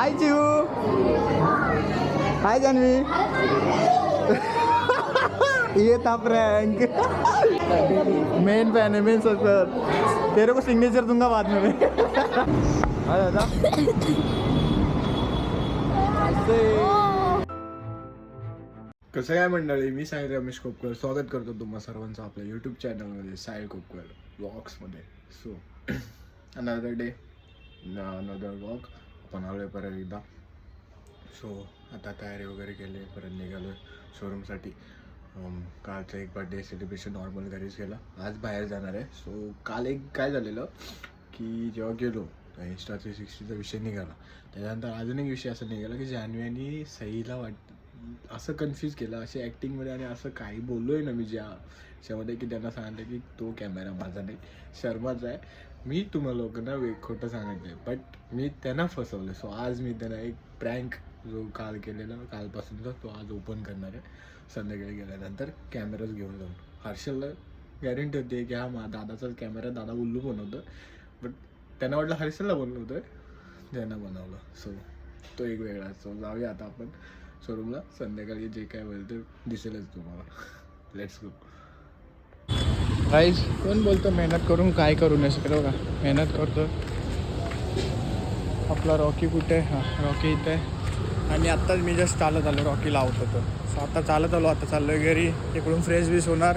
हाय चिऊ, हाय जानवी। ये था prank. Main fan है, मेन सब्सक्राइबर। तेरे को सिग्नेचर दूंगा बाद में मैं। दादा कसं काय मंडळी, मी साहिल रमेश कोपकर स्वागत करतो तुम्हा सर्वांचं आपल्या यूट्यूब चॅनलमध्ये साहिल कोपकर व्लॉग्समध्ये. So another day another vlog. आपण आलो आहे परत एकदा. सो आता तयारी वगैरे केली, परत निघालो शोरूमसाठी. कालचं एक बर्थडे सेलिब्रेशन नॉर्मल घरीच केलं, आज बाहेर जाणार आहे. सो काल एक काय झालेलं की जेव्हा गेलो इंस्टा 360चा विषय निघाला, त्याच्यानंतर अजून एक विषय असा निघाला की जान्हवीने सईला असं कन्फ्यूज केलं अशी ॲक्टिंगमध्ये, आणि असं काही बोललो आहे ना मी ज्याच्यामध्ये की त्यांना सांगितलं की तो कॅमेरा माझा नाही, शर्माचा आहे. मी तुम्हाला लोकांना खोटं सांगितलं आहे, बट मी त्यांना फसवलं. सो आज मी त्यांना एक प्रँक जो काल केलेला कालपासूनचा तो आज ओपन करणार आहे. संध्याकाळी गेल्यानंतर कॅमेराच घेऊन जाऊन. हर्षलला गॅरंटी होती की हा दादाचाच कॅमेरा, दादा उल्लू बनवतं, बट त्यांना वाटलं हर्षलला बनवतो आहे, त्यांना बनवलं. सो तो एक वेगळा. सो जाऊया आता आपण शोरूमला. संध्याकाळी जे काय होईल ते दिसेलच तुम्हाला. Let's go. गाईज कोण बोलतो मेहनत करून काय करू नाही शकत बघा, मेहनत करतो. आपला रॉकी कुठे? हां, रॉकी इथे आहे. आणि आत्ताच मी जस्ट चालत आलो, रॉकी लावत होतो. सो आता चालत आलो, आता चाललो आहे घरी. इकडून फ्रेश बीस होणार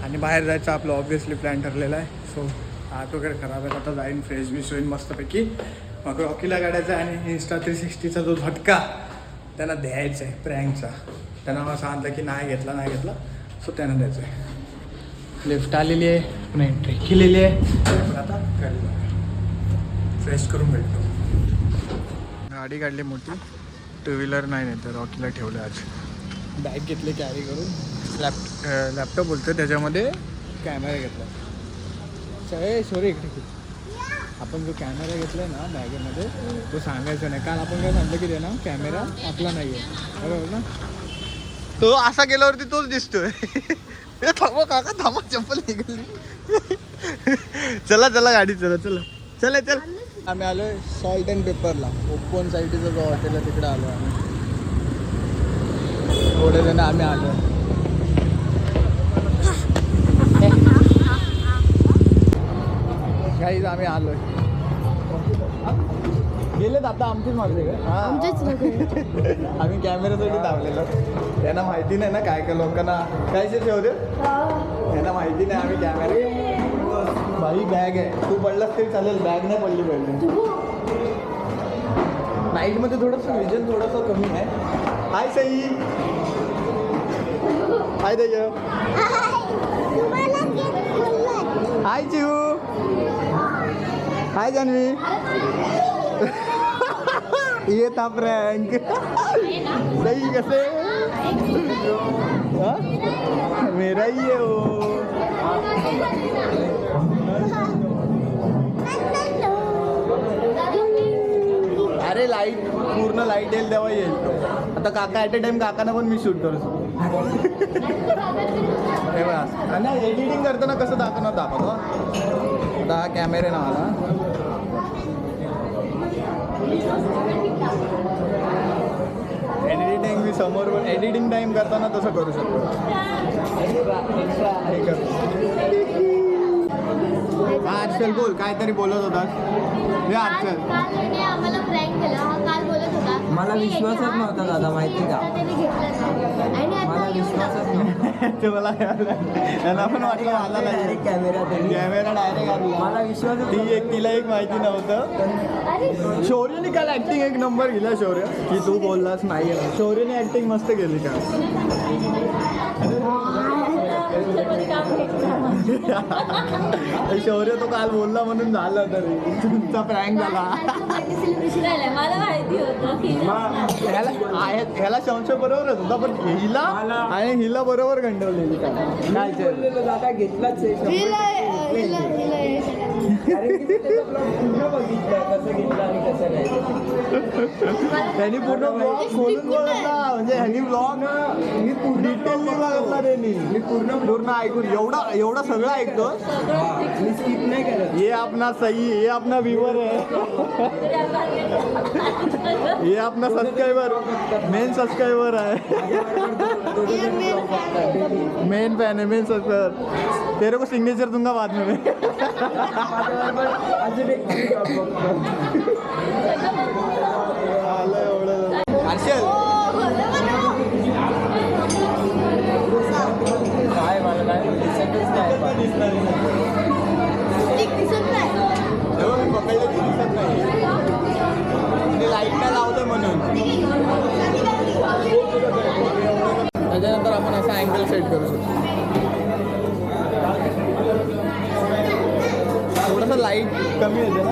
आणि बाहेर जायचं आपलं ऑब्व्हियसली प्लॅन ठरलेला आहे. सो हात वगैरे खराब आहे, आता जाईन फ्रेश बीस होईन मस्तपैकी. मग रॉकीला काढायचा आणि इंस्टा 360चा जो झटका त्यांना द्यायचं आहे प्रँकचा. त्यांना मला सांगितलं की नाही घेतला, सो त्यांना द्यायचं आहे. लिफ्ट आलेली आहे, पण एंट्री केलेली आहे. पण आता गाडी फ्रेश करून भेटतो. गाडी काढली मोठी, टू व्हीलर नाही तर रॉकीला ठेवलं आज. बॅग घेतली कॅरी करून. लॅपटॉप बोलतो, त्याच्यामध्ये कॅमेरा घेतला. सॉरी इकडे आपण जो कॅमेरा घेतला आहे ना बॅगेमध्ये, तो सांगायचा नाही. काल आपण काय सांगतो की ते ना कॅमेरा आपला नाही आहे, बरोबर ना? तो असा गेल्यावरती तोच दिसतोय. थांबा काका, थांबा, चप्पल निघाली. चला गाडी, चल. आम्ही आलो आहे सॉल्ट अँड पेपरला. ओपन साईडचा जो हॉटेल आहे तिकडे आलो आम्ही. थोडे जण आम्ही आलो. काहीच आम्ही आलोय. गेलेत आता आमचीच मागते का? आम्ही कॅमेऱ्यासाठी धावलेलो. त्यांना माहिती नाही ना काय लोकांना कायचे ठेवते, त्यांना माहिती नाही आम्ही कॅमेरा. बाई बॅग आहे, तू पडलास तरी चालेल, बॅग नाही पडली पाहिजे. नाईटमध्ये थोडंसं विजन थोडंसं कमी आहे. हाय सई, हाय दय, हाय चिऊ, हाय जानवी. ये था प्रँक. सही कसे? मेरा ही है वो. अरे लाईट पूर्ण लाईट येईल तेव्हा येईल. आता काका ॲट अ टाइम काकांना पण मी शूट करू शकतो. हे बघा, आणि एडिटिंग करताना कसं दाखवतो. आता हा कॅमेरा ना मला एडिटिंग मी समोर पण एडिटिंग टाइम करताना तसं करू शकतो. एक्स्ट्रा हे करतो. हर्षल बोल, काहीतरी बोलत होतास. हे हर्षल आम्हाला प्रँक केला. हा काल बोलत होता मला विश्वासच नव्हता दादा, माहिती का? मला विश्वासच नव्हता. मला त्यांना पण वाटलं मला डायरेक्ट कॅमेरा डायरेक्ट आला. मला विश्वास तिला एक माहिती नव्हतं. शौर्यने काल ऍक्टिंग एक नंबर केला. शौर्य की तू बोललास नाही, शौर्यने ऍक्टिंग मस्त केली का? शौर्य तो काल बोलला म्हणून झालं, तरी तुमचा प्रँक झाला. मला माहिती होतं ह्याला संशय बरोबरच होता, पण हिला बरोबर गंडवलेली काय दादा घेतलाच बघितलं कसं घेतलं आणि कसं नाही. त्यांनी पूर्ण ब्लॉग खोलून बघितला म्हणजे ह्यांनी ब्लॉग डिटेलली बघितला त्यांनी मी पूर्ण ऐकून एवढा सगळं ऐकतो मी स्किप नाही करत. ये अपना सही ये अपना व्यूअर है ये अपना सब्सक्राइबर मेन सब्सक्राइबर है मेन फैन है मेन सब्सक्राइबर तेरे को सिग्नेचर दूंगा बाद में मैं अजून एक हर्षल काय मला काय दिसतच नाही. दिसत नाही. लाईट नाही लावलं म्हणून त्याच्यानंतर आपण असा अँगल सेट करू शकतो. थोडंसं लाईट कमी येते ना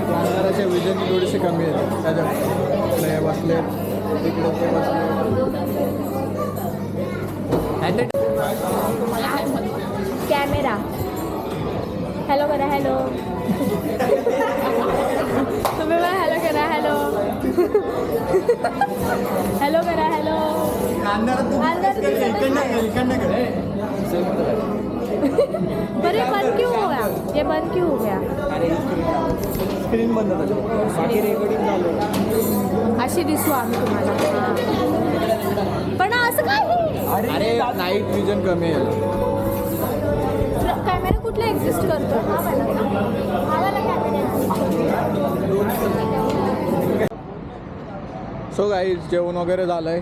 कॅमेराच्या विजन थोडीशी कमी येते त्याच्यामुळे हे बसले तिकडे ते बसले. कॅमेरा हॅलो करा हॅलो तुम्ही मला हॅलो करा हॅलो हॅलो करा हॅलो अरे बंद क्यों हो गया ये बंद क्यों हो गया स्क्रीन बंद झाली बाकी रेकॉर्डिंग चालू अशी दिसू आम्ही तुम्हाला पण असं काय अरे नाईट विजन कमी आहे कॅमेरा कुठला एक्झिस्ट करतो सो गाईज जेवण वगैरे झालं आहे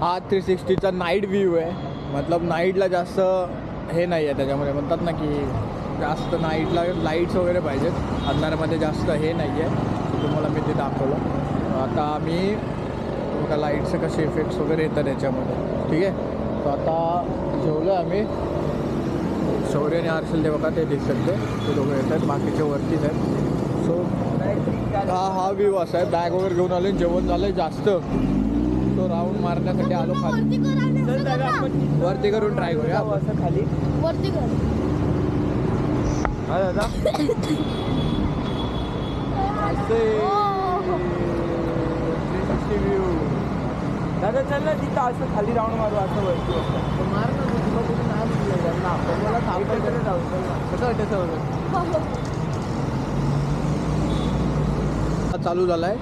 हा 360चा नाईट व्ह्यू आहे मतलब नाईटला जास्त हे नाही आहे त्याच्यामध्ये म्हणतात ना की जास्त नाईटला लाईट्स वगैरे पाहिजेत अंधारामध्ये जास्त हे नाही आहे तुम्हाला मी ते दाखवलं आता आम्ही बघा लाईटचे कसे इफेक्ट्स वगैरे येतात त्याच्यामध्ये ठीक आहे तर आता जेवलं आम्ही शौर्य आणि हर्षल ते बघा ते दिसत ते दोघं येतात बाकीचे वरतीच आहेत सो हा व्ह्यू असा आहे बॅग वगैरे घेऊन आलो जेवण झालं जास्त तो राऊंड मारण्यासाठी आलो खाली वरती करून ट्राय करूया असं खाली वरती कर हा दादा असे 360 व्ह्यू दादा चल ना तिथं असं खाली राऊंड मारू असं वरती मार ना तुला कुठे नाही म्हणलं ना आपण मला थांबायचं जाऊ कसं वाटायचं चालू झाला आहे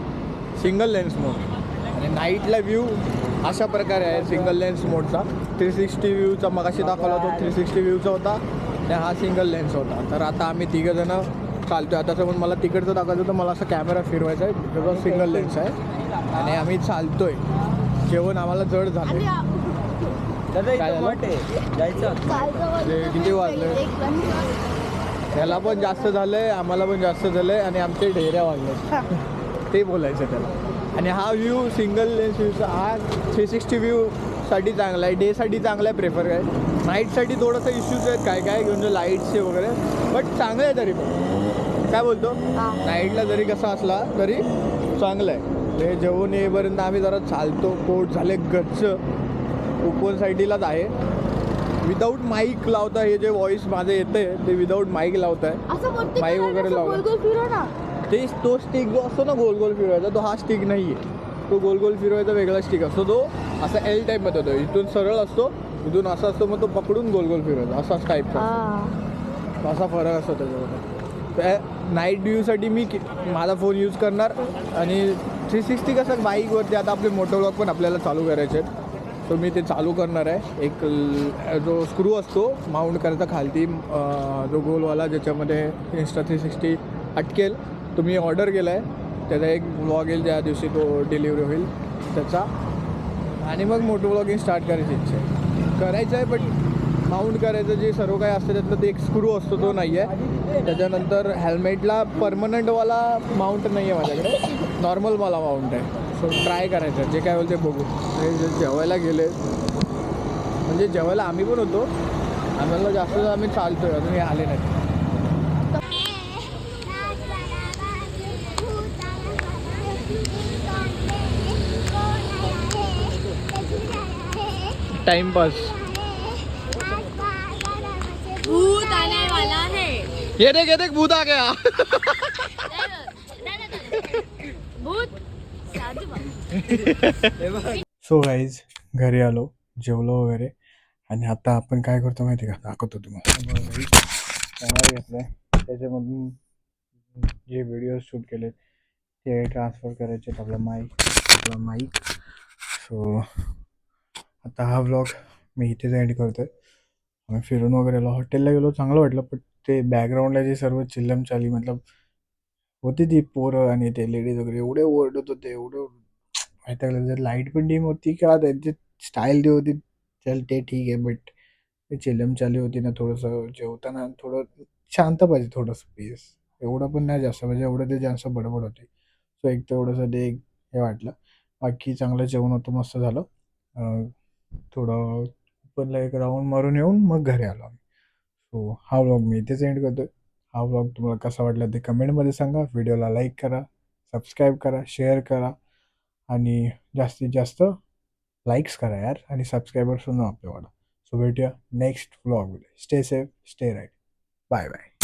सिंगल लेन्स मोड आणि नाईटला व्ह्यू अशा प्रकारे आहे सिंगल लेन्स मोडचा 360 व्ह्यूचा मगाशी दाखवला तो 360 व्ह्यूचा होता आणि हा सिंगल लेन्स होता तर आता आम्ही तिघंजणं चालतो आहे आता समज मला तिकडचं दाखवायचं तर मला असा कॅमेरा फिरवायचा आहे बिकॉज सिंगल लेन्स आहे आणि आम्ही चालतो आहे जेवण आम्हाला जड झालं दादा काय झालं? जायचं किती वाजले त्याला पण जास्त झालं आहे आम्हाला पण जास्त झालं आहे आणि आमचे ढेऱ्या वाजल्या ते बोलायचं त्याला आणि हा व्ह्यू सिंगल लेन्स व्ह्यूचा हा 360 व्ह्यूसाठी चांगला आहे डेसाठी चांगला आहे प्रेफर आहे नाईटसाठी थोडंसं इश्यूज आहेत काय काय म्हणजे लाईट्सचे वगैरे बट चांगलं आहे तरी पण काय बोलतो नाईटला जरी कसा असला तरी चांगलं आहे हे जेवण येईपर्यंत आम्ही जरा चालतो पोट झाले गच्च ओपन साईडलाच आहे विदाऊट माईक लावता हे जे व्हॉइस माझं येतं आहे ते विदाऊट माईक लावत आहे माईक वगैरे लावता ते तो स्टिक जो असतो ना गोल गोल फिरवायचा तो हा स्टिक नाही आहे तो गोल गोल फिरवायचा वेगळा स्टिक असतो तो असा एल टाईपमध्ये होतो इथून सरळ असतो इथून असा असतो मग तो पकडून गोल गोल फिरवायचा असाच टाईपचा असा फरक असतो त्याच्यामध्ये त्या नाईट व्ह्यूसाठी मी माझा फोन यूज करणार आणि 360 कसं बाईकवरती आता आपले मोटो व्लॉग पण आपल्याला चालू करायचे आहेत तो मी ते चालू करणार आहे एक जो स्क्रू असतो माउंट करायचा खालती जो गोलवाला ज्याच्यामध्ये इंस्टा 360 अटकेल तो मी ऑर्डर केला आहे त्याचा एक व्लॉग येईल ज्या दिवशी तो डिलिव्हरी होईल त्याचा आणि मग मोटो व्लॉगिंग स्टार्ट करायची इच्छा आहे करायचं आहे पण माउंट करायचं जे सर्व काही असतं त्यातलं ते एक स्क्रू असतो तो नाही आहे त्याच्यानंतर हेल्मेटला परमनंटवाला माउंट नाही आहे माझ्याकडे नॉर्मल मला माउंट आहे सो ट्राय करायचं जे काय होईल ते बघू जेवायला गेले म्हणजे जेवायला आम्ही पण होतो आम्हाला जास्त आम्ही चालतो आहे अजून हे आले नाही टाइमपास भूत आने वाला है ये देख भूत आ गया भूत सो गाईज घरी आलो, जेवलो वगैरे, आणि आता आपण काय करतो माहिती का, दाखवतो तुम्हाला. कॅमेरा घेतलाय, त्याच्यामधून जे व्हिडिओ शूट केले ते ट्रान्सफर करायचे आपला माईक. सो आता हा व्लॉग मी इथेच एंड करतोय. आम्ही फिरून वगैरे आलो, हॉटेलला गेलो, चांगलं वाटलं. पण ते बॅकग्राऊंडला जे सर्व चिल्लम चाली मतलब होती ती पोरं आणि ते लेडीज वगैरे एवढे ओरडत होते, एवढं माहिती लागलं. जर लाईट पण डिम होती का त्यांची स्टाईल जी होती, चल ते ठीक आहे, बट ते चिल्लम चाली होती ना, थोडंसं जेवताना थोडं शांत पाहिजे, थोडंसं पीस. एवढं पण नाही जास्त, म्हणजे एवढं ते जास्त बडबड होते. सो एक तेवढंसं ते हे वाटलं. बाकी चांगलं जेवण होतं, मस्त झालं. थोडं ओपनला एक राऊंड मारून येऊन मग घरी आलो आम्ही. सो हा व्लॉग मी इथेच एंड करतोय. हा व्लॉग तुम्हाला कसा वाटला ते कमेंटमध्ये सांगा. व्हिडिओला लाईक करा, सबस्क्राईब करा, शेअर करा, आणि जास्तीत जास्त लाईक्स करा यार, आणि सबस्क्रायबर्स पण आपल्याला. सो भेटूया नेक्स्ट व्लॉगमध्ये. Stay safe, stay right. Bye bye.